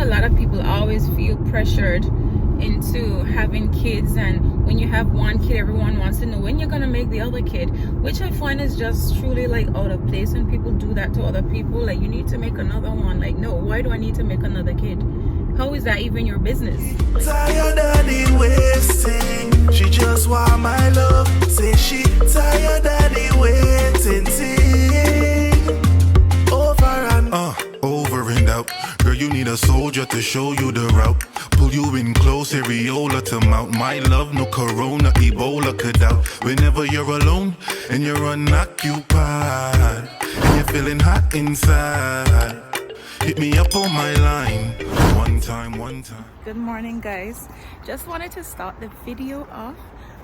a lot of people always feel pressured into having kids, and when you have one kid, everyone wants to know when you're gonna make the other kid, which I find is just truly like out of place when people do that to other people. Like, you need to make another one. Like, no, why do I need to make another kid? How is that even your business? Tired of the wasting, she just want my love. Say she tired of the waiting, see. Over and out. Girl, you need a soldier to show you the route. Pull you in close, areola to mount. My love, no corona, Ebola could out. Whenever you're alone and you're unoccupied and you're feeling hot inside, hit me up on my line. One time. Good morning, guys. Just wanted to start the video off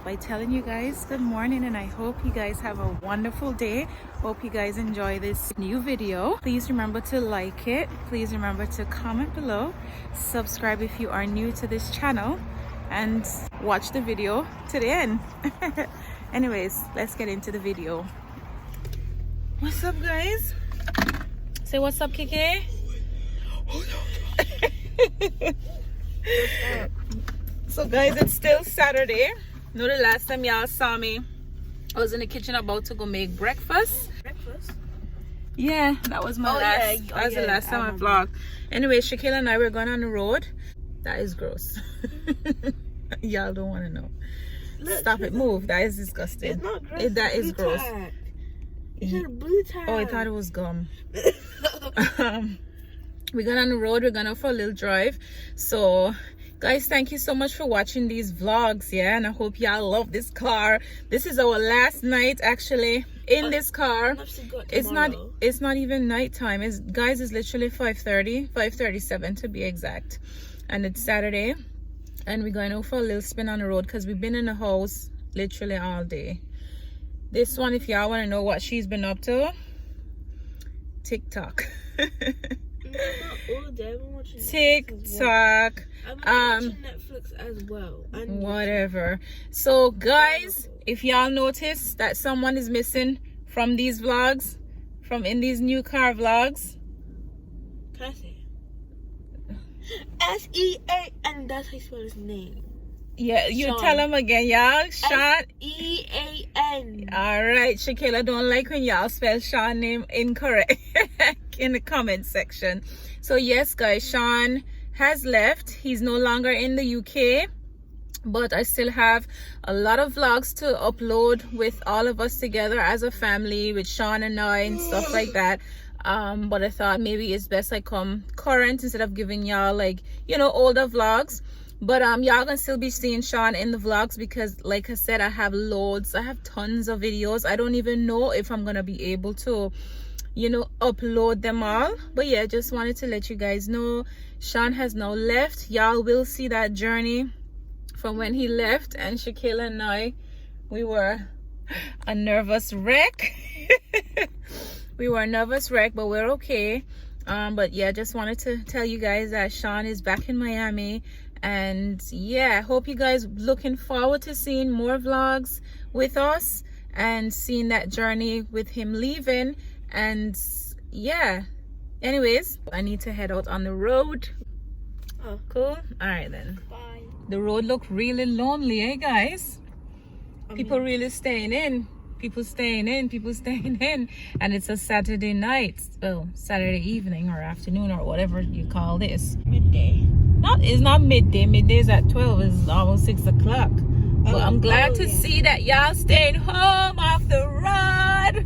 by telling you guys good morning, and I hope you guys have a wonderful day. Hope you guys enjoy this new video. Please remember to like it. Please remember to comment below. Subscribe if you are new to this channel, and watch the video to the end. Anyways, let's get into the video. What's up, guys? Say what's up, Kiki. So guys, it's still Saturday. You know, the last time y'all saw me, I was in the kitchen about to go make breakfast. Yeah, that was my the last time I vlogged. Anyway, ShéKayla and I were going on the road. That is gross. Y'all don't want to know. Look, stop it, move. That is disgusting. It's not gross. That is gross. It's a blue tag. Oh, I thought it was gum. We got on the road. We're gonna for a little drive. So guys, thank you so much for watching these vlogs. Yeah, and I hope y'all love this car. This is our last night actually in this car. It's not even nighttime. It's literally 5:37 to be exact, and it's Saturday, and we're going out for a little spin on the road because we've been in the house literally all day. This one, if y'all want to know what she's been up to, TikTok. TikTok. I'm watching Netflix as well. Whatever. So guys, if y'all notice that someone is missing from these vlogs, from in these new car vlogs, can I say S-E-A, and that's how you spell his name. Yeah, you Sean. Tell him again, y'all. Sean. S-E-A-N. All right, ShéKayla don't like when y'all spell Sean name incorrect in the comment section. So yes, guys, Sean has left. He's no longer in the UK, but I still have a lot of vlogs to upload with all of us together as a family, with Sean and I and stuff like that. But I thought maybe it's best I come current instead of giving y'all, like, you know, older vlogs. But y'all gonna still be seeing Sean in the vlogs because, like I said, I have tons of videos. I don't even know if I'm gonna be able to, you know, upload them all. But yeah, just wanted to let you guys know Sean has now left. Y'all will see that journey from when he left, and ShéKayla and I, we were a nervous wreck. We were a nervous wreck, but we're okay. But yeah, just wanted to tell you guys that Sean is back in Miami. And yeah, I hope you guys looking forward to seeing more vlogs with us and seeing that journey with him leaving. And yeah, anyways, I need to head out on the road. Oh, cool. All right then. Bye. The road looked really lonely, eh, guys? People really staying in. People staying in, and it's a Saturday night. Well, Saturday evening or afternoon or whatever you call this. Midday. It's not midday. Midday is at 12. It's almost 6 o'clock. But I'm glad to see that y'all staying home off the road.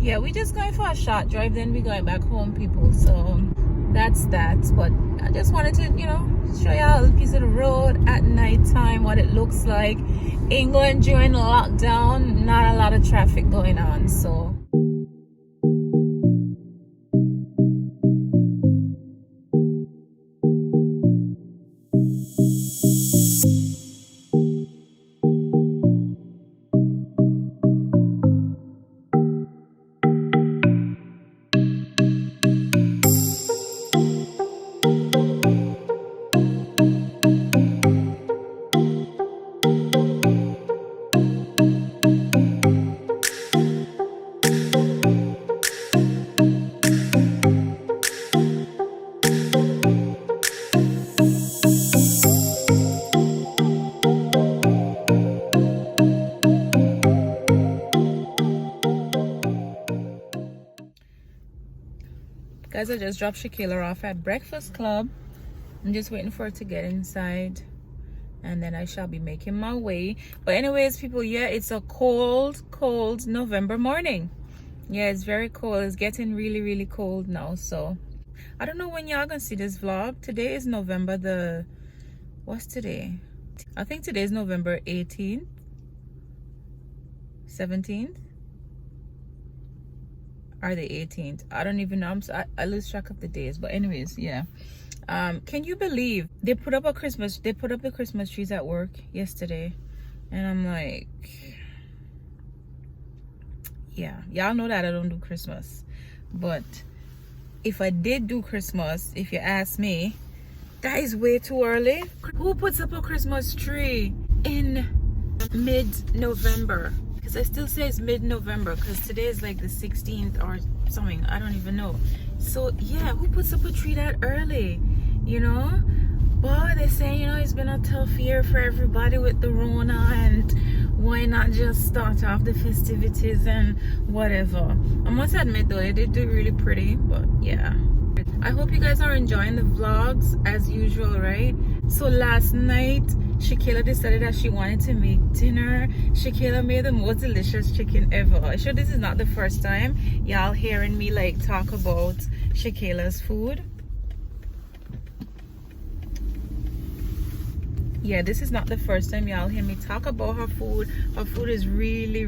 Yeah, we just going for a short drive, then we going back home, people. So that's that. But I just wanted to, you know, show y'all a piece of the road at night time, what it looks like. England during lockdown, not a lot of traffic going on, so Guys, I just dropped ShéKayla off at Breakfast Club. I'm just waiting for her to get inside, and then I shall be making my way. But anyways, people, yeah, it's a cold November morning. Yeah, it's very cold. It's getting really cold now. So I don't know when y'all gonna see this vlog. Today is November the, what's today? I think today is November 18th, 17th, or the 18th. I don't even know. I lose track of the days. But anyways, yeah. Can you believe they put up the Christmas trees at work yesterday? And I'm like, yeah, y'all know that I don't do Christmas, but if I did do Christmas, if you ask me, that is way too early. Who puts up a Christmas tree in mid-November? Because I still say it's mid-November, because today is like the 16th or something. I don't even know. So yeah, who puts up a tree that early, you know? But they say, you know, it's been a tough year for everybody with the Rona, and why not just start off the festivities and whatever. I must admit though, they did do really pretty. But yeah, I hope you guys are enjoying the vlogs as usual, right? So last night ShéKayla decided that she wanted to make dinner. ShéKayla made the most delicious chicken ever. I'm sure this is not the first time y'all hearing me like talk about ShéKayla's food. Yeah, this is not the first time y'all hear me talk about her food. Her food is really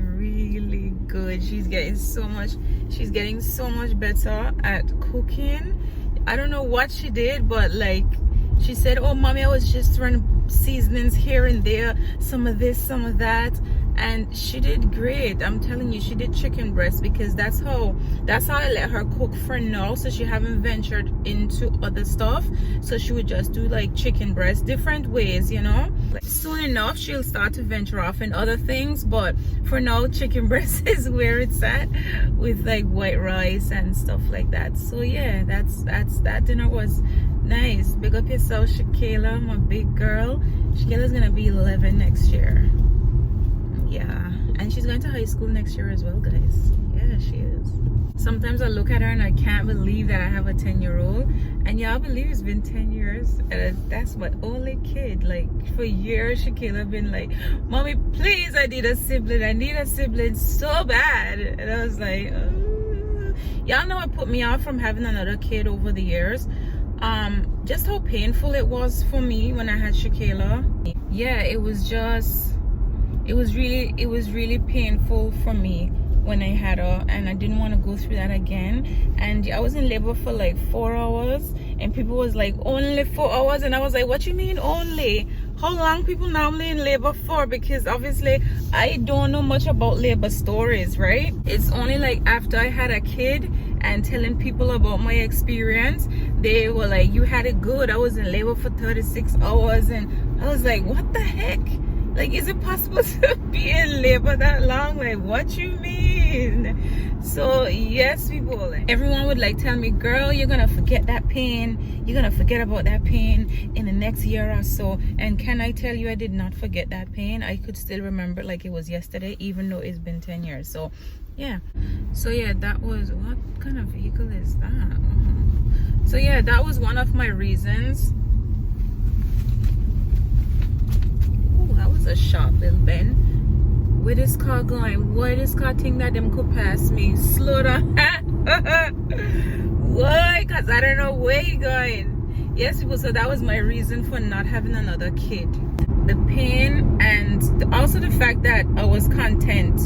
good. She's getting so much better at cooking. I don't know what she did, but like she said, oh mommy, I was just throwing seasonings here and there, some of this, some of that, and she did great. I'm telling you, she did chicken breast, because that's how I let her cook for now. So she haven't ventured into other stuff, so she would just do like chicken breast different ways, you know. Like, soon enough she'll start to venture off in other things, but for now chicken breast is where it's at, with like white rice and stuff like that. So yeah, that dinner was nice. Big up yourself, ShéKayla, my big girl. ShéKayla's gonna be 11 next year. Yeah, and she's going to high school next year as well, guys. Yeah, she is. Sometimes I look at her and I can't believe that I have a 10-year-old, and y'all believe it's been 10 years, and that's my only kid. Like for years ShéKayla been like, mommy, please, I need a sibling so bad. And I was like, y'all know what put me off from having another kid over the years? Just how painful it was for me when I had ShéKayla. Yeah, it was really painful for me when I had her, and I didn't want to go through that again. And I was in labor for like 4 hours, and people was like, only 4 hours, and I was like, what you mean only? How long people normally in labor for? Because obviously I don't know much about labor stories, right? It's only like after I had a kid and telling people about my experience, they were like, you had it good. I was in labor for 36 hours, and I was like, what the heck? Like, is it possible to be in labor that long? Like, what you mean? So yes, people, everyone would like tell me, girl, you're gonna forget that pain, you're gonna forget about that pain in the next year or so. And can I tell you, I did not forget that pain. I could still remember like it was yesterday, even though it's been 10 years. So yeah, that was, what kind of vehicle is that? So yeah, that was one of my reasons. That was a sharp little bend. Where this car going? Why this car think that them could pass me? Slow down. Why? Because I don't know where you going. Yes, people, so that was my reason for not having another kid. The pain, and also the fact that I was content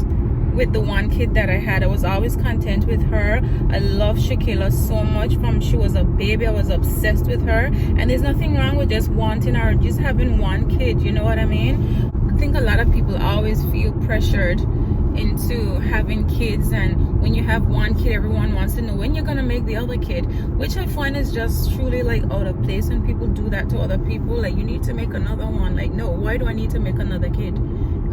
with the one kid that I had. I was always content with her. I love ShéKayla so much. From she was a baby, I was obsessed with her, and there's nothing wrong with just wanting her, just having one kid, you know what I mean? I think a lot of people always feel pressured into having kids, and when you have one kid, everyone wants to know when you're gonna make the other kid, which I find is just truly like out of place when people do that to other people. Like, you need to make another one. Like, no, why do I need to make another kid?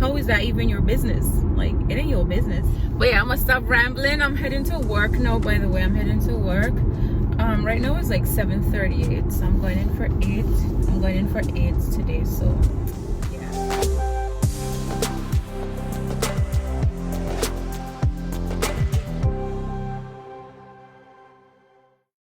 How is that even your business? Like, it ain't your business. But yeah, I'm gonna stop rambling. I'm heading to work now, by the way. I'm heading to work. Right now it's like 7:38, so I'm going in for 8. I'm going in for 8 today, so